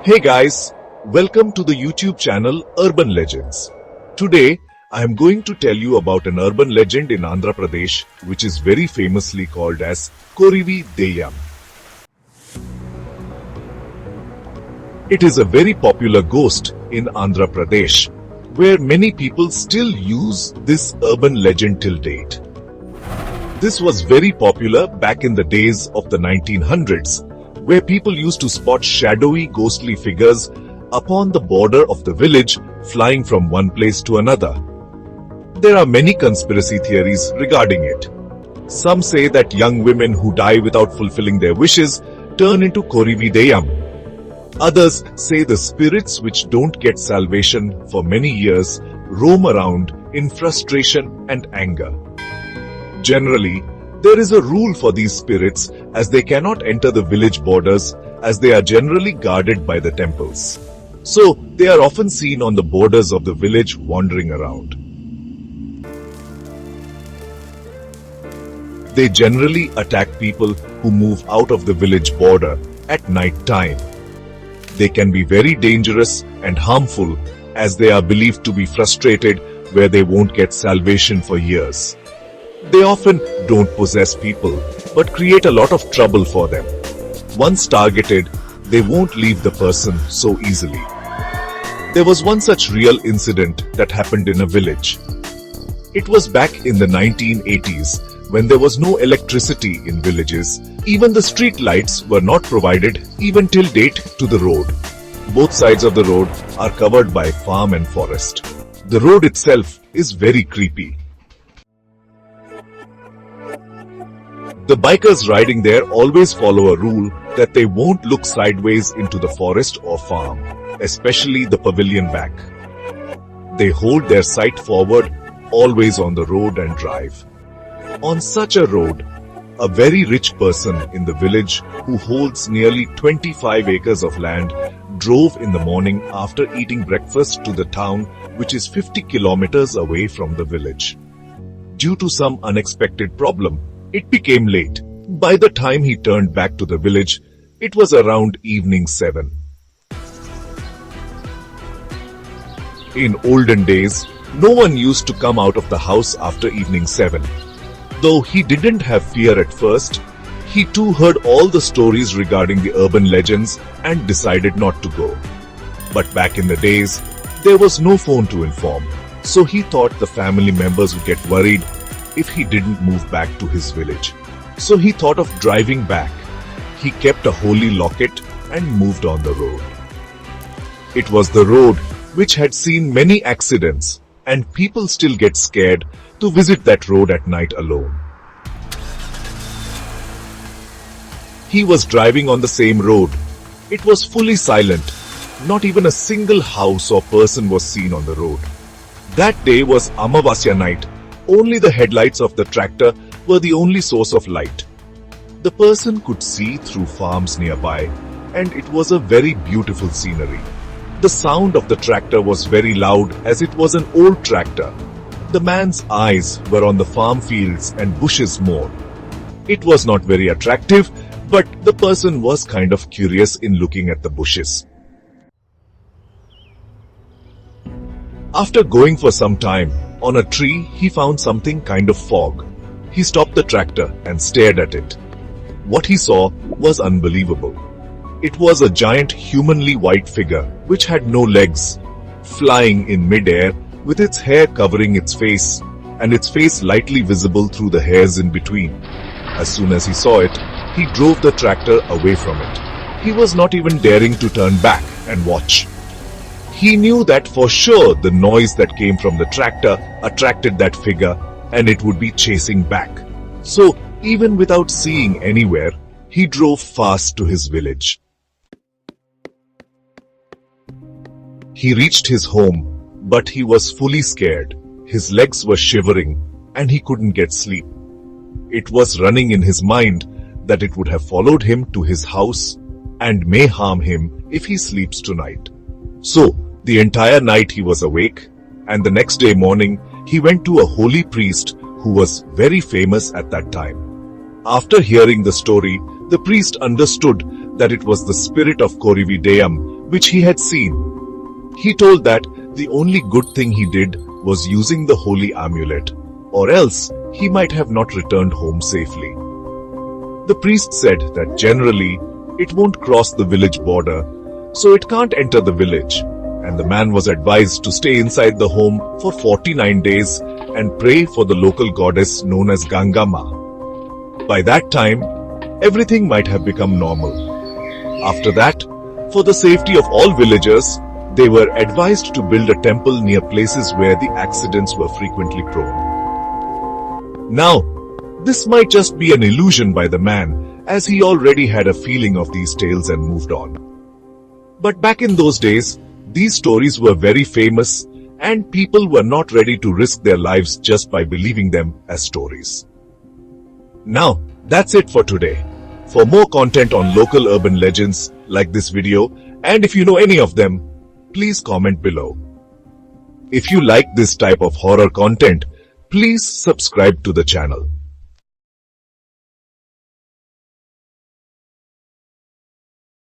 Hey guys, welcome to the YouTube channel Urban Legends. Today, I am going to tell you about an urban legend in Andhra Pradesh which is very famously called as Korivi Deyyam. It is a very popular ghost in Andhra Pradesh where many people still use this urban legend till date. This was very popular back in the days of the 1900s, where people used to spot shadowy, ghostly figures upon the border of the village flying from one place to another. There are many conspiracy theories regarding it. Some say that young women who die without fulfilling their wishes turn into Korivi Deyyam. Others say the spirits which don't get salvation for many years roam around in frustration and anger. Generally, there is a rule for these spirits as they cannot enter the village borders as they are generally guarded by the temples. So, they are often seen on the borders of the village wandering around. They generally attack people who move out of the village border at night time. They can be very dangerous and harmful as they are believed to be frustrated where they won't get salvation for years. They often don't possess people, but create a lot of trouble for them. Once targeted, they won't leave the person so easily. There was one such real incident that happened in a village. It was back in the 1980s when there was no electricity in villages. Even the street lights were not provided even till date to the road. Both sides of the road are covered by farm and forest. The road itself is very creepy. The bikers riding there always follow a rule that they won't look sideways into the forest or farm, especially the pavilion back. They hold their sight forward, always on the road and drive. On such a road, a very rich person in the village who holds nearly 25 acres of land drove in the morning after eating breakfast to the town which is 50 kilometers away from the village. Due to some unexpected problem, it became late. By the time he turned back to the village, it was around evening 7. In olden days, no one used to come out of the house after evening 7. Though he didn't have fear at first, he too heard all the stories regarding the urban legends and decided not to go. But back in the days, there was no phone to inform, so he thought the family members would get worried if he didn't move back to his village. So he thought of driving back. He kept a holy locket and moved on the road. It was the road which had seen many accidents, and people still get scared to visit that road at night alone. He was driving on the same road. It was fully silent. Not even a single house or person was seen on the road. That day was Amavasya night. Only the headlights of the tractor were the only source of light. The person could see through farms nearby, and it was a very beautiful scenery. The sound of the tractor was very loud as it was an old tractor. The man's eyes were on the farm fields and bushes more. It was not very attractive, but the person was kind of curious in looking at the bushes. After going for some time, on a tree he found something kind of fog. He stopped the tractor and stared at it. What he saw was unbelievable. It was a giant humanly white figure which had no legs, flying in mid-air with its hair covering its face and its face lightly visible through the hairs in between. As soon as he saw it, he drove the tractor away from it. He was not even daring to turn back and watch. He knew that for sure the noise that came from the tractor attracted that figure and it would be chasing back. So, even without seeing anywhere, he drove fast to his village. He reached his home, but he was fully scared. His legs were shivering and he couldn't get sleep. It was running in his mind that it would have followed him to his house and may harm him if he sleeps tonight. So, the entire night he was awake, and the next day morning he went to a holy priest who was very famous at that time. After hearing the story, the priest understood that it was the spirit of Korivi Deyyam which he had seen. He told that the only good thing he did was using the holy amulet, or else he might have not returned home safely. The priest said that generally it won't cross the village border, so it can't enter the village, and the man was advised to stay inside the home for 49 days and pray for the local goddess known as Gangama. By that time, everything might have become normal. After that, for the safety of all villagers, they were advised to build a temple near places where the accidents were frequently prone. Now, this might just be an illusion by the man, as he already had a feeling of these tales and moved on. But back in those days, these stories were very famous, and people were not ready to risk their lives just by believing them as stories. Now, that's it for today. For more content on local urban legends like this video, and if you know any of them, please comment below. If you like this type of horror content, please subscribe to the channel.